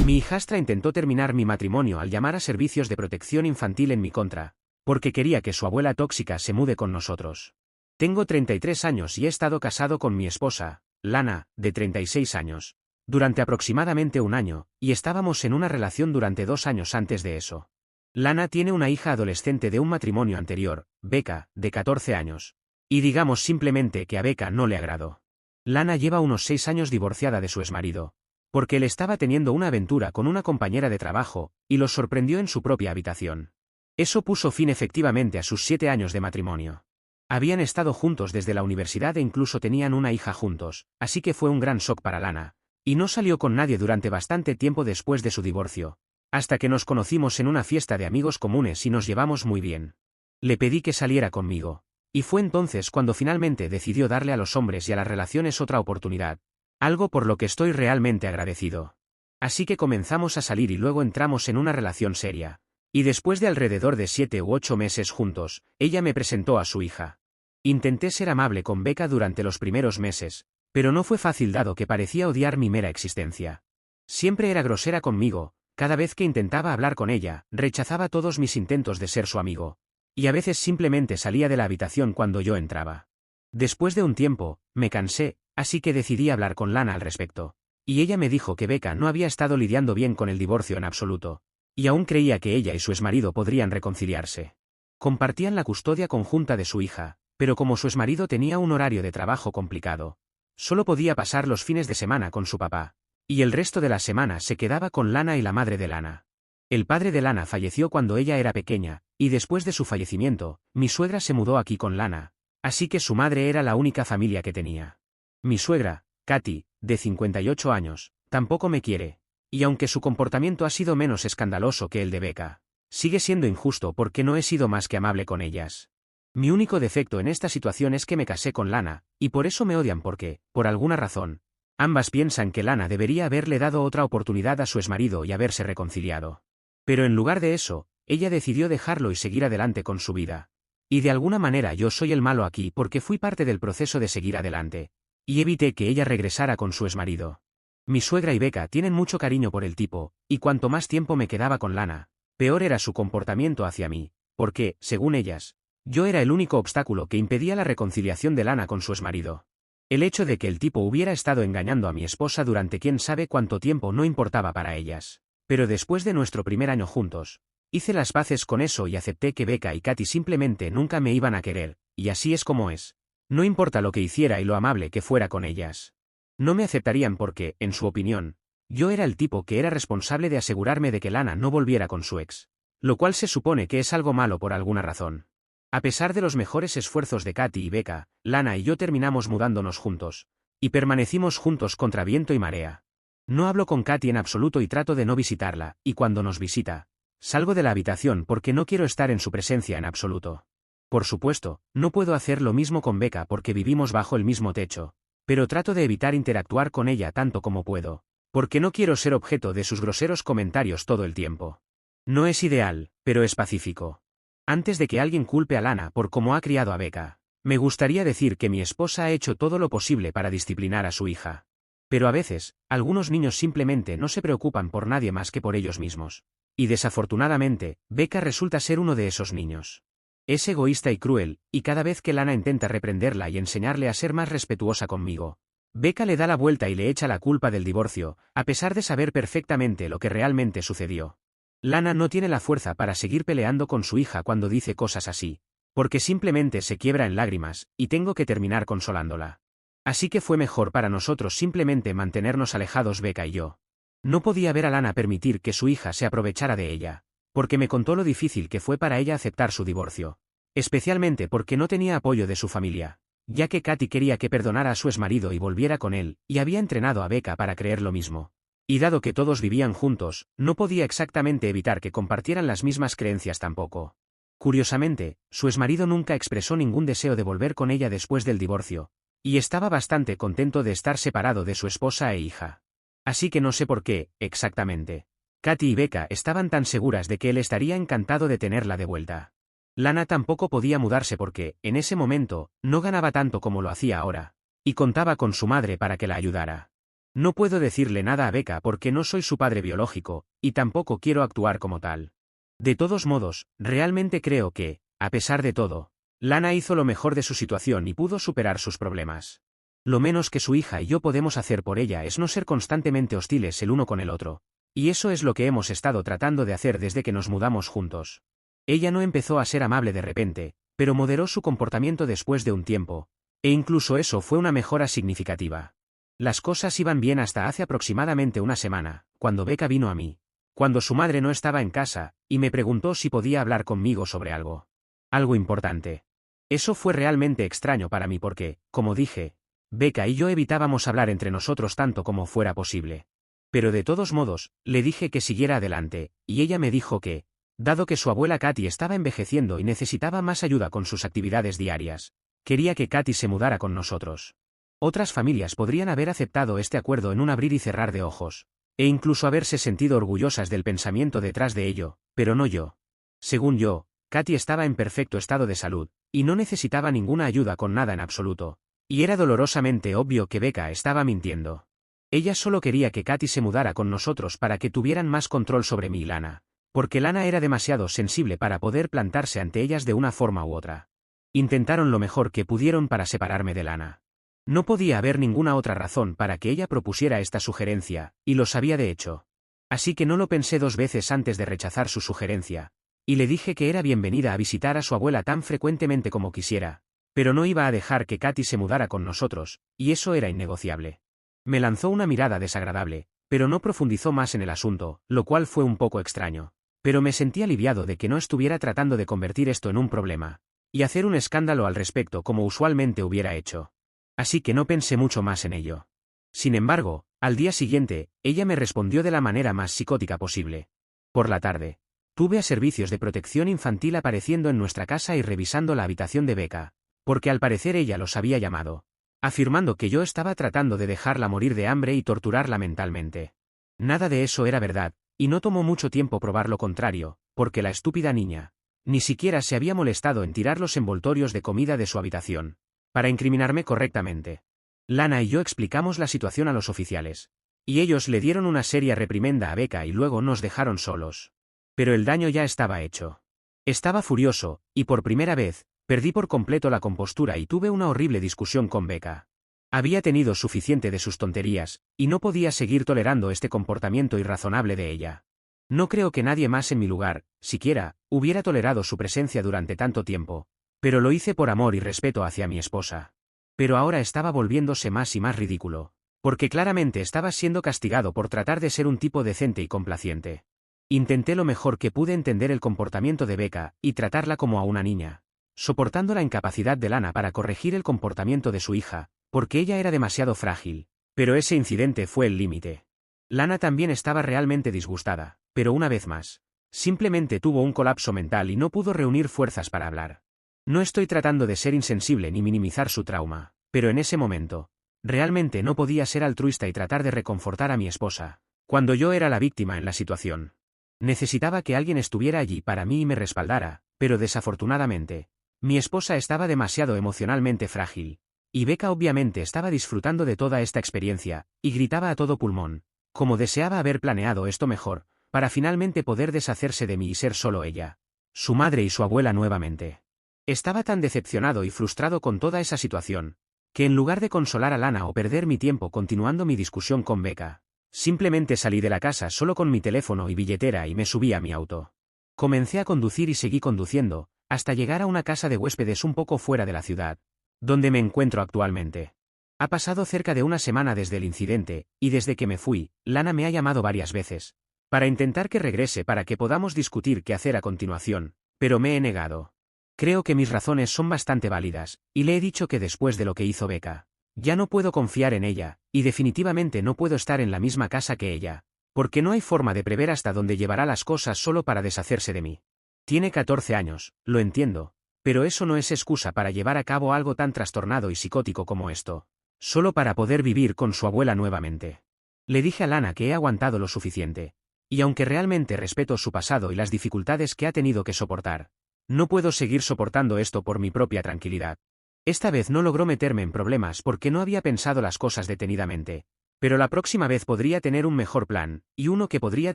Mi hijastra intentó terminar mi matrimonio al llamar a servicios de protección infantil en mi contra, porque quería que su abuela tóxica se mude con nosotros. Tengo 33 años y he estado casado con mi esposa, Lana, de 36 años, durante aproximadamente un año, y estábamos en una relación durante 2 años antes de eso. Lana tiene una hija adolescente de un matrimonio anterior, Becca, de 14 años. Y digamos simplemente que a Becca no le agradó. Lana lleva unos 6 años divorciada de su exmarido, porque él estaba teniendo una aventura con una compañera de trabajo, y los sorprendió en su propia habitación. Eso puso fin efectivamente a sus 7 años de matrimonio. Habían estado juntos desde la universidad e incluso tenían una hija juntos, así que fue un gran shock para Lana, y no salió con nadie durante bastante tiempo después de su divorcio, hasta que nos conocimos en una fiesta de amigos comunes y nos llevamos muy bien. Le pedí que saliera conmigo, y fue entonces cuando finalmente decidió darle a los hombres y a las relaciones otra oportunidad, algo por lo que estoy realmente agradecido. Así que comenzamos a salir y luego entramos en una relación seria. Y después de alrededor de 7 u 8 meses juntos, ella me presentó a su hija. Intenté ser amable con Becca durante los primeros meses, pero no fue fácil dado que parecía odiar mi mera existencia. Siempre era grosera conmigo, cada vez que intentaba hablar con ella, rechazaba todos mis intentos de ser su amigo. Y a veces simplemente salía de la habitación cuando yo entraba. Después de un tiempo, me cansé, así que decidí hablar con Lana al respecto. Y ella me dijo que Becca no había estado lidiando bien con el divorcio en absoluto. Y aún creía que ella y su exmarido podrían reconciliarse. Compartían la custodia conjunta de su hija, pero como su exmarido tenía un horario de trabajo complicado, solo podía pasar los fines de semana con su papá, y el resto de la semana se quedaba con Lana y la madre de Lana. El padre de Lana falleció cuando ella era pequeña, y después de su fallecimiento, mi suegra se mudó aquí con Lana, así que su madre era la única familia que tenía. Mi suegra, Katy, de 58 años, tampoco me quiere, y aunque su comportamiento ha sido menos escandaloso que el de Becca, sigue siendo injusto porque no he sido más que amable con ellas. Mi único defecto en esta situación es que me casé con Lana, y por eso me odian porque, por alguna razón, ambas piensan que Lana debería haberle dado otra oportunidad a su exmarido y haberse reconciliado. Pero en lugar de eso, ella decidió dejarlo y seguir adelante con su vida. Y de alguna manera yo soy el malo aquí porque fui parte del proceso de seguir adelante, y evité que ella regresara con su exmarido. Mi suegra y Becca tienen mucho cariño por el tipo, y cuanto más tiempo me quedaba con Lana, peor era su comportamiento hacia mí, porque, según ellas, yo era el único obstáculo que impedía la reconciliación de Lana con su exmarido. El hecho de que el tipo hubiera estado engañando a mi esposa durante quién sabe cuánto tiempo no importaba para ellas. Pero después de nuestro primer año juntos, hice las paces con eso y acepté que Becca y Katy simplemente nunca me iban a querer, y así es como es. No importa lo que hiciera y lo amable que fuera con ellas. No me aceptarían porque, en su opinión, yo era el tipo que era responsable de asegurarme de que Lana no volviera con su ex, lo cual se supone que es algo malo por alguna razón. A pesar de los mejores esfuerzos de Katy y Becca, Lana y yo terminamos mudándonos juntos, y permanecimos juntos contra viento y marea. No hablo con Katy en absoluto y trato de no visitarla, y cuando nos visita, salgo de la habitación porque no quiero estar en su presencia en absoluto. Por supuesto, no puedo hacer lo mismo con Becca porque vivimos bajo el mismo techo, pero trato de evitar interactuar con ella tanto como puedo, porque no quiero ser objeto de sus groseros comentarios todo el tiempo. No es ideal, pero es pacífico. Antes de que alguien culpe a Lana por cómo ha criado a Becca, me gustaría decir que mi esposa ha hecho todo lo posible para disciplinar a su hija. Pero a veces, algunos niños simplemente no se preocupan por nadie más que por ellos mismos. Y desafortunadamente, Becca resulta ser uno de esos niños. Es egoísta y cruel, y cada vez que Lana intenta reprenderla y enseñarle a ser más respetuosa conmigo, Becca le da la vuelta y le echa la culpa del divorcio, a pesar de saber perfectamente lo que realmente sucedió. Lana no tiene la fuerza para seguir peleando con su hija cuando dice cosas así, porque simplemente se quiebra en lágrimas, y tengo que terminar consolándola. Así que fue mejor para nosotros simplemente mantenernos alejados Becca y yo. No podía ver a Lana permitir que su hija se aprovechara de ella, porque me contó lo difícil que fue para ella aceptar su divorcio. Especialmente porque no tenía apoyo de su familia, ya que Katy quería que perdonara a su exmarido y volviera con él, y había entrenado a Becca para creer lo mismo. Y dado que todos vivían juntos, no podía exactamente evitar que compartieran las mismas creencias tampoco. Curiosamente, su exmarido nunca expresó ningún deseo de volver con ella después del divorcio, y estaba bastante contento de estar separado de su esposa e hija. Así que no sé por qué, exactamente. Katy y Becca estaban tan seguras de que él estaría encantado de tenerla de vuelta. Lana tampoco podía mudarse porque, en ese momento, no ganaba tanto como lo hacía ahora, y contaba con su madre para que la ayudara. No puedo decirle nada a Becca porque no soy su padre biológico, y tampoco quiero actuar como tal. De todos modos, realmente creo que, a pesar de todo, Lana hizo lo mejor de su situación y pudo superar sus problemas. Lo menos que su hija y yo podemos hacer por ella es no ser constantemente hostiles el uno con el otro. Y eso es lo que hemos estado tratando de hacer desde que nos mudamos juntos. Ella no empezó a ser amable de repente, pero moderó su comportamiento después de un tiempo, e incluso eso fue una mejora significativa. Las cosas iban bien hasta hace aproximadamente una semana, cuando Becca vino a mí, cuando su madre no estaba en casa, y me preguntó si podía hablar conmigo sobre algo. Algo importante. Eso fue realmente extraño para mí porque, como dije, Becca y yo evitábamos hablar entre nosotros tanto como fuera posible. Pero de todos modos, le dije que siguiera adelante, y ella me dijo que, dado que su abuela Katy estaba envejeciendo y necesitaba más ayuda con sus actividades diarias, quería que Katy se mudara con nosotros. Otras familias podrían haber aceptado este acuerdo en un abrir y cerrar de ojos, e incluso haberse sentido orgullosas del pensamiento detrás de ello, pero no yo. Según yo, Katy estaba en perfecto estado de salud, y no necesitaba ninguna ayuda con nada en absoluto, y era dolorosamente obvio que Becca estaba mintiendo. Ella solo quería que Katy se mudara con nosotros para que tuvieran más control sobre mí y Lana, porque Lana era demasiado sensible para poder plantarse ante ellas de una forma u otra. Intentaron lo mejor que pudieron para separarme de Lana. No podía haber ninguna otra razón para que ella propusiera esta sugerencia, y lo sabía de hecho. Así que no lo pensé dos veces antes de rechazar su sugerencia, y le dije que era bienvenida a visitar a su abuela tan frecuentemente como quisiera, pero no iba a dejar que Katy se mudara con nosotros, y eso era innegociable. Me lanzó una mirada desagradable, pero no profundizó más en el asunto, lo cual fue un poco extraño. Pero me sentí aliviado de que no estuviera tratando de convertir esto en un problema, y hacer un escándalo al respecto como usualmente hubiera hecho. Así que no pensé mucho más en ello. Sin embargo, al día siguiente, ella me respondió de la manera más psicótica posible. Por la tarde, tuve a servicios de protección infantil apareciendo en nuestra casa y revisando la habitación de Becca, porque al parecer ella los había llamado, afirmando que yo estaba tratando de dejarla morir de hambre y torturarla mentalmente. Nada de eso era verdad, y no tomó mucho tiempo probar lo contrario, porque la estúpida niña ni siquiera se había molestado en tirar los envoltorios de comida de su habitación, para incriminarme correctamente. Lana y yo explicamos la situación a los oficiales, y ellos le dieron una seria reprimenda a Becca y luego nos dejaron solos. Pero el daño ya estaba hecho. Estaba furioso, y por primera vez, perdí por completo la compostura y tuve una horrible discusión con Becca. Había tenido suficiente de sus tonterías, y no podía seguir tolerando este comportamiento irrazonable de ella. No creo que nadie más en mi lugar, siquiera, hubiera tolerado su presencia durante tanto tiempo, pero lo hice por amor y respeto hacia mi esposa. Pero ahora estaba volviéndose más y más ridículo, porque claramente estaba siendo castigado por tratar de ser un tipo decente y complaciente. Intenté lo mejor que pude entender el comportamiento de Becca y tratarla como a una niña, soportando la incapacidad de Lana para corregir el comportamiento de su hija, porque ella era demasiado frágil, pero ese incidente fue el límite. Lana también estaba realmente disgustada, pero una vez más, simplemente tuvo un colapso mental y no pudo reunir fuerzas para hablar. No estoy tratando de ser insensible ni minimizar su trauma, pero en ese momento, realmente no podía ser altruista y tratar de reconfortar a mi esposa, cuando yo era la víctima en la situación. Necesitaba que alguien estuviera allí para mí y me respaldara, pero desafortunadamente, mi esposa estaba demasiado emocionalmente frágil, y Becca obviamente estaba disfrutando de toda esta experiencia, y gritaba a todo pulmón, como deseaba haber planeado esto mejor, para finalmente poder deshacerse de mí y ser solo ella, su madre y su abuela nuevamente. Estaba tan decepcionado y frustrado con toda esa situación, que en lugar de consolar a Lana o perder mi tiempo continuando mi discusión con Becca, simplemente salí de la casa solo con mi teléfono y billetera y me subí a mi auto. Comencé a conducir y seguí conduciendo, hasta llegar a una casa de huéspedes un poco fuera de la ciudad, donde me encuentro actualmente. Ha pasado cerca de una semana desde el incidente, y desde que me fui, Lana me ha llamado varias veces, para intentar que regrese para que podamos discutir qué hacer a continuación, pero me he negado. Creo que mis razones son bastante válidas, y le he dicho que después de lo que hizo Becca, ya no puedo confiar en ella, y definitivamente no puedo estar en la misma casa que ella, porque no hay forma de prever hasta dónde llevará las cosas solo para deshacerse de mí. Tiene 14 años, lo entiendo, pero eso no es excusa para llevar a cabo algo tan trastornado y psicótico como esto, solo para poder vivir con su abuela nuevamente. Le dije a Lana que he aguantado lo suficiente, y aunque realmente respeto su pasado y las dificultades que ha tenido que soportar, no puedo seguir soportando esto por mi propia tranquilidad. Esta vez no logró meterme en problemas porque no había pensado las cosas detenidamente, Pero la próxima vez podría tener un mejor plan, y uno que podría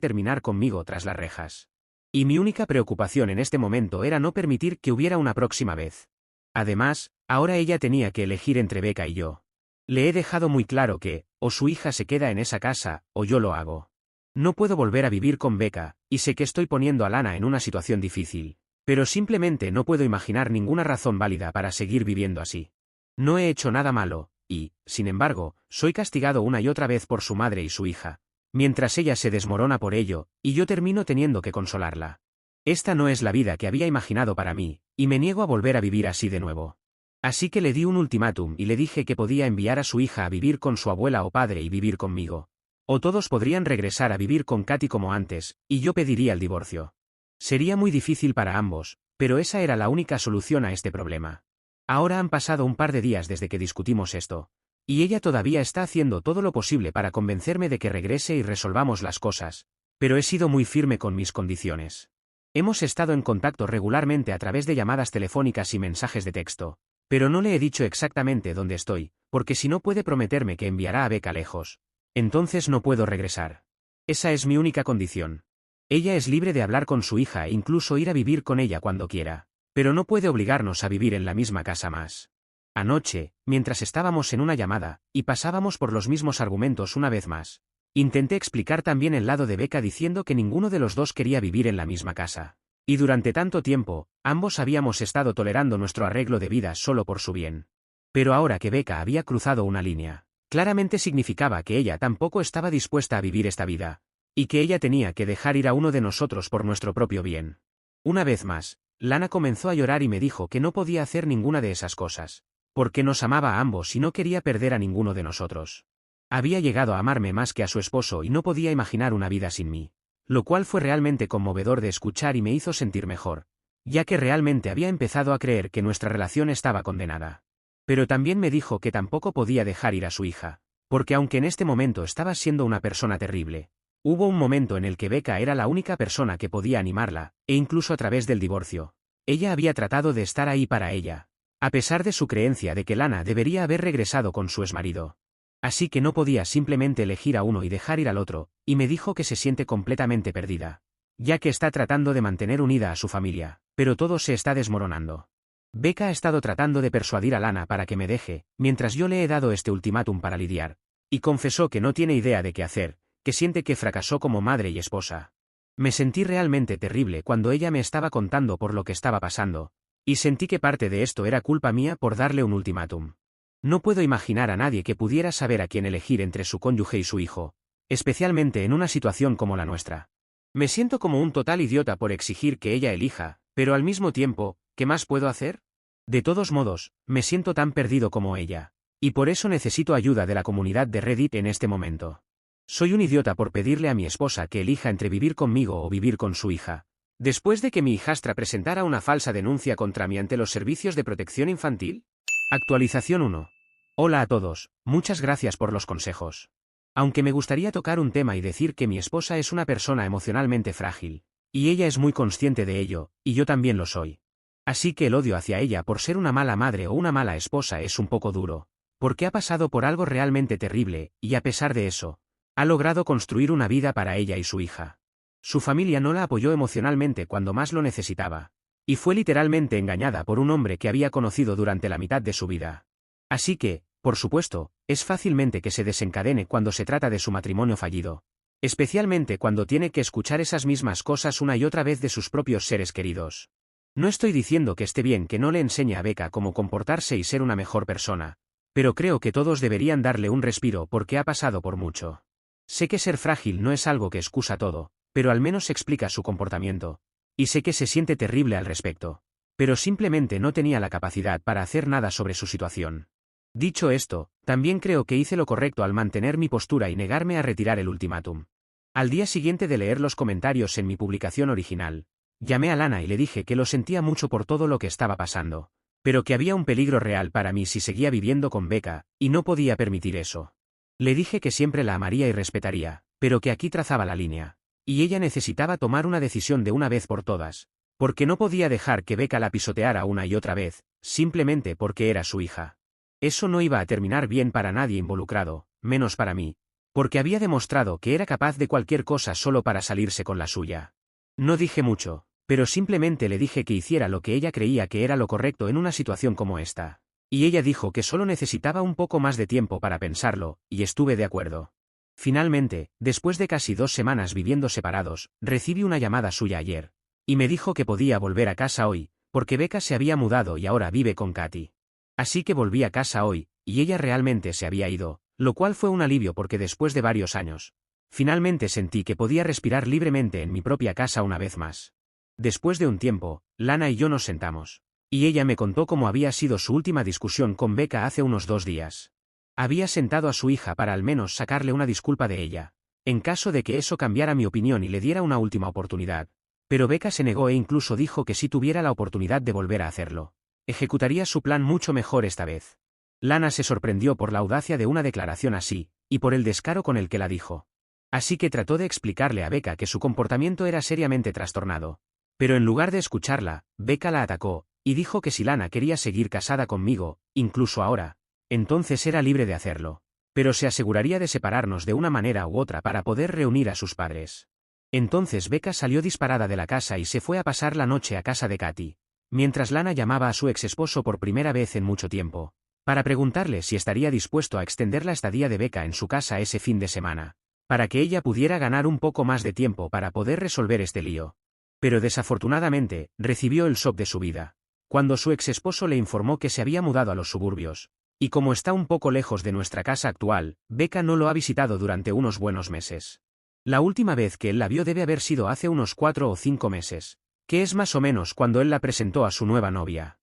terminar conmigo tras las rejas. Y mi única preocupación en este momento era no permitir que hubiera una próxima vez. Además, ahora ella tenía que elegir entre Becca y yo. Le he dejado muy claro que, o su hija se queda en esa casa, o yo lo hago. No puedo volver a vivir con Becca, y sé que estoy poniendo a Lana en una situación difícil, pero simplemente no puedo imaginar ninguna razón válida para seguir viviendo así. No he hecho nada malo, y, sin embargo, soy castigado una y otra vez por su madre y su hija, mientras ella se desmorona por ello, y yo termino teniendo que consolarla. Esta no es la vida que había imaginado para mí, y me niego a volver a vivir así de nuevo. Así que le di un ultimátum y le dije que podía enviar a su hija a vivir con su abuela o padre y vivir conmigo. O todos podrían regresar a vivir con Katy como antes, y yo pediría el divorcio. Sería muy difícil para ambos, pero esa era la única solución a este problema. Ahora han pasado un par de días desde que discutimos esto, y ella todavía está haciendo todo lo posible para convencerme de que regrese y resolvamos las cosas, pero he sido muy firme con mis condiciones. Hemos estado en contacto regularmente a través de llamadas telefónicas y mensajes de texto, pero no le he dicho exactamente dónde estoy, porque si no puede prometerme que enviará a Becca lejos, entonces no puedo regresar. Esa es mi única condición. Ella es libre de hablar con su hija e incluso ir a vivir con ella cuando quiera, pero no puede obligarnos a vivir en la misma casa más. Anoche, mientras estábamos en una llamada, y pasábamos por los mismos argumentos una vez más, intenté explicar también el lado de Becca diciendo que ninguno de los dos quería vivir en la misma casa. Y durante tanto tiempo, ambos habíamos estado tolerando nuestro arreglo de vida solo por su bien. Pero ahora que Becca había cruzado una línea, claramente significaba que ella tampoco estaba dispuesta a vivir esta vida, y que ella tenía que dejar ir a uno de nosotros por nuestro propio bien. Una vez más, Lana comenzó a llorar y me dijo que no podía hacer ninguna de esas cosas, porque nos amaba a ambos y no quería perder a ninguno de nosotros. Había llegado a amarme más que a su esposo y no podía imaginar una vida sin mí, lo cual fue realmente conmovedor de escuchar y me hizo sentir mejor, ya que realmente había empezado a creer que nuestra relación estaba condenada. Pero también me dijo que tampoco podía dejar ir a su hija, porque aunque en este momento estaba siendo una persona terrible, hubo un momento en el que Becca era la única persona que podía animarla, e incluso a través del divorcio, ella había tratado de estar ahí para ella, a pesar de su creencia de que Lana debería haber regresado con su exmarido. Así que no podía simplemente elegir a uno y dejar ir al otro, y me dijo que se siente completamente perdida, ya que está tratando de mantener unida a su familia, pero todo se está desmoronando. Becca ha estado tratando de persuadir a Lana para que me deje, mientras yo le he dado este ultimátum para lidiar, y confesó que no tiene idea de qué hacer, que siente que fracasó como madre y esposa. Me sentí realmente terrible cuando ella me estaba contando por lo que estaba pasando, y sentí que parte de esto era culpa mía por darle un ultimátum. No puedo imaginar a nadie que pudiera saber a quién elegir entre su cónyuge y su hijo, especialmente en una situación como la nuestra. Me siento como un total idiota por exigir que ella elija, pero al mismo tiempo, ¿qué más puedo hacer? De todos modos, me siento tan perdido como ella, y por eso necesito ayuda de la comunidad de Reddit en este momento. Soy un idiota por pedirle a mi esposa que elija entre vivir conmigo o vivir con su hija, después de que mi hijastra presentara una falsa denuncia contra mí ante los servicios de protección infantil. Actualización 1. Hola a todos, muchas gracias por los consejos. Aunque me gustaría tocar un tema y decir que mi esposa es una persona emocionalmente frágil, y ella es muy consciente de ello, y yo también lo soy. Así que el odio hacia ella por ser una mala madre o una mala esposa es un poco duro, porque ha pasado por algo realmente terrible, y a pesar de eso, ha logrado construir una vida para ella y su hija. Su familia no la apoyó emocionalmente cuando más lo necesitaba, y fue literalmente engañada por un hombre que había conocido durante la mitad de su vida. Así que, por supuesto, es fácilmente que se desencadene cuando se trata de su matrimonio fallido, especialmente cuando tiene que escuchar esas mismas cosas una y otra vez de sus propios seres queridos. No estoy diciendo que esté bien que no le enseñe a Becca cómo comportarse y ser una mejor persona, pero creo que todos deberían darle un respiro porque ha pasado por mucho. Sé que ser frágil no es algo que excusa todo, pero al menos explica su comportamiento, y sé que se siente terrible al respecto, pero simplemente no tenía la capacidad para hacer nada sobre su situación. Dicho esto, también creo que hice lo correcto al mantener mi postura y negarme a retirar el ultimátum. Al día siguiente de leer los comentarios en mi publicación original, llamé a Lana y le dije que lo sentía mucho por todo lo que estaba pasando, pero que había un peligro real para mí si seguía viviendo con Becca, y no podía permitir eso. Le dije que siempre la amaría y respetaría, pero que aquí trazaba la línea, y ella necesitaba tomar una decisión de una vez por todas, porque no podía dejar que Becca la pisoteara una y otra vez, simplemente porque era su hija. Eso no iba a terminar bien para nadie involucrado, menos para mí, porque había demostrado que era capaz de cualquier cosa solo para salirse con la suya. No dije mucho, pero simplemente le dije que hiciera lo que ella creía que era lo correcto en una situación como esta. Y ella dijo que solo necesitaba un poco más de tiempo para pensarlo, y estuve de acuerdo. Finalmente, después de casi 2 semanas viviendo separados, recibí una llamada suya ayer. Y me dijo que podía volver a casa hoy, porque Becca se había mudado y ahora vive con Katy. Así que volví a casa hoy, y ella realmente se había ido, lo cual fue un alivio porque después de varios años, finalmente sentí que podía respirar libremente en mi propia casa una vez más. Después de un tiempo, Lana y yo nos sentamos. Y ella me contó cómo había sido su última discusión con Becca hace unos 2 días. Había sentado a su hija para al menos sacarle una disculpa de ella, en caso de que eso cambiara mi opinión y le diera una última oportunidad. Pero Becca se negó e incluso dijo que si tuviera la oportunidad de volver a hacerlo, ejecutaría su plan mucho mejor esta vez. Lana se sorprendió por la audacia de una declaración así, y por el descaro con el que la dijo. Así que trató de explicarle a Becca que su comportamiento era seriamente trastornado. Pero en lugar de escucharla, Becca la atacó, y dijo que si Lana quería seguir casada conmigo, incluso ahora, entonces era libre de hacerlo. Pero se aseguraría de separarnos de una manera u otra para poder reunir a sus padres. Entonces Becca salió disparada de la casa y se fue a pasar la noche a casa de Katy, mientras Lana llamaba a su ex esposo por primera vez en mucho tiempo, para preguntarle si estaría dispuesto a extender la estadía de Becca en su casa ese fin de semana, para que ella pudiera ganar un poco más de tiempo para poder resolver este lío. Pero desafortunadamente, recibió el shock de su vida, cuando su ex esposo le informó que se había mudado a los suburbios, y como está un poco lejos de nuestra casa actual, Becca no lo ha visitado durante unos buenos meses. La última vez que él la vio debe haber sido hace unos 4 o 5 meses, que es más o menos cuando él la presentó a su nueva novia.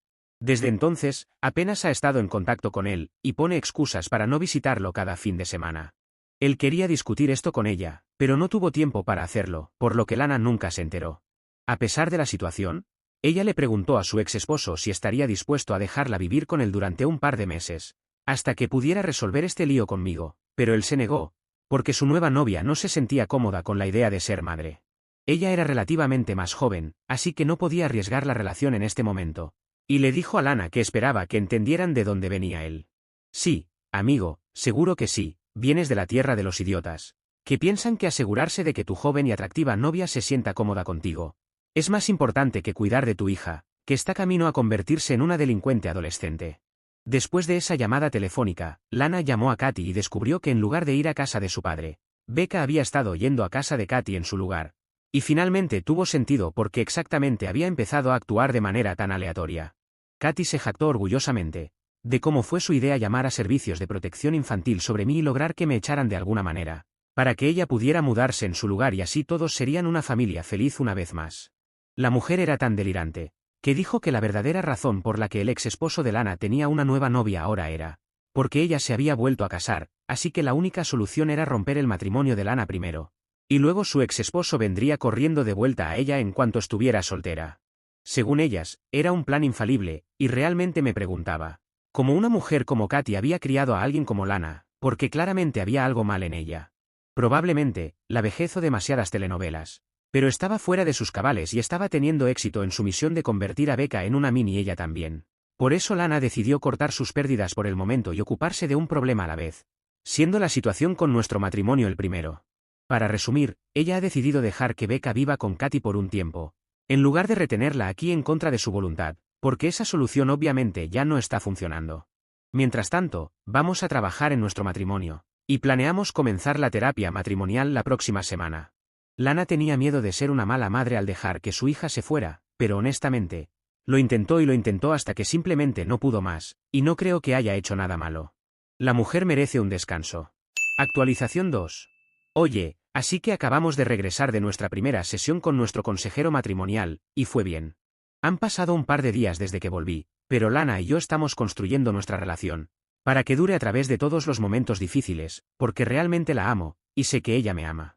Desde entonces, apenas ha estado en contacto con él, y pone excusas para no visitarlo cada fin de semana. Él quería discutir esto con ella, pero no tuvo tiempo para hacerlo, por lo que Lana nunca se enteró. A pesar de la situación, ella le preguntó a su ex esposo si estaría dispuesto a dejarla vivir con él durante un par de meses, hasta que pudiera resolver este lío conmigo, pero él se negó, porque su nueva novia no se sentía cómoda con la idea de ser madre. Ella era relativamente más joven, así que no podía arriesgar la relación en este momento, y le dijo a Lana que esperaba que entendieran de dónde venía él. Sí, amigo, seguro que sí, vienes de la tierra de los idiotas, que piensan que asegurarse de que tu joven y atractiva novia se sienta cómoda contigo es más importante que cuidar de tu hija, que está camino a convertirse en una delincuente adolescente. Después de esa llamada telefónica, Lana llamó a Katy y descubrió que en lugar de ir a casa de su padre, Becca había estado yendo a casa de Katy en su lugar. Y finalmente tuvo sentido porque exactamente había empezado a actuar de manera tan aleatoria. Katy se jactó orgullosamente de cómo fue su idea llamar a servicios de protección infantil sobre mí y lograr que me echaran de alguna manera, para que ella pudiera mudarse en su lugar y así todos serían una familia feliz una vez más. La mujer era tan delirante, que dijo que la verdadera razón por la que el ex esposo de Lana tenía una nueva novia ahora era porque ella se había vuelto a casar, así que la única solución era romper el matrimonio de Lana primero, y luego su ex esposo vendría corriendo de vuelta a ella en cuanto estuviera soltera. Según ellas, era un plan infalible, y realmente me preguntaba, ¿cómo una mujer como Katy había criado a alguien como Lana? Porque claramente había algo mal en ella. Probablemente, la vejez o demasiadas telenovelas. Pero estaba fuera de sus cabales y estaba teniendo éxito en su misión de convertir a Becca en una mini ella también. Por eso Lana decidió cortar sus pérdidas por el momento y ocuparse de un problema a la vez, siendo la situación con nuestro matrimonio el primero. Para resumir, ella ha decidido dejar que Becca viva con Katy por un tiempo, en lugar de retenerla aquí en contra de su voluntad, porque esa solución obviamente ya no está funcionando. Mientras tanto, vamos a trabajar en nuestro matrimonio, y planeamos comenzar la terapia matrimonial la próxima semana. Lana tenía miedo de ser una mala madre al dejar que su hija se fuera, pero honestamente, lo intentó y lo intentó hasta que simplemente no pudo más, y no creo que haya hecho nada malo. La mujer merece un descanso. Actualización 2. Oye, así que acabamos de regresar de nuestra primera sesión con nuestro consejero matrimonial, y fue bien. Han pasado un par de días desde que volví, pero Lana y yo estamos construyendo nuestra relación, para que dure a través de todos los momentos difíciles, porque realmente la amo, y sé que ella me ama.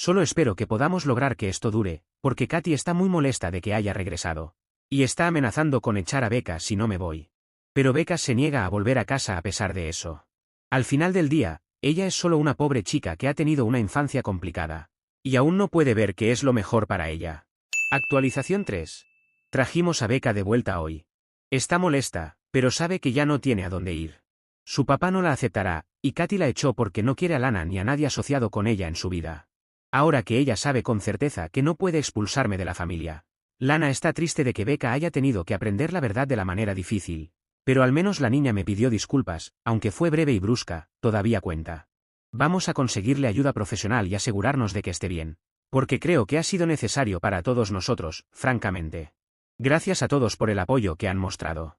Solo espero que podamos lograr que esto dure, porque Katy está muy molesta de que haya regresado. Y está amenazando con echar a Becca si no me voy. Pero Becca se niega a volver a casa a pesar de eso. Al final del día, ella es solo una pobre chica que ha tenido una infancia complicada. Y aún no puede ver que es lo mejor para ella. Actualización 3. Trajimos a Becca de vuelta hoy. Está molesta, pero sabe que ya no tiene a dónde ir. Su papá no la aceptará, y Katy la echó porque no quiere a Lana ni a nadie asociado con ella en su vida. Ahora que ella sabe con certeza que no puede expulsarme de la familia. Lana está triste de que Becca haya tenido que aprender la verdad de la manera difícil. Pero al menos la niña me pidió disculpas, aunque fue breve y brusca, todavía cuenta. Vamos a conseguirle ayuda profesional y asegurarnos de que esté bien. Porque creo que ha sido necesario para todos nosotros, francamente. Gracias a todos por el apoyo que han mostrado.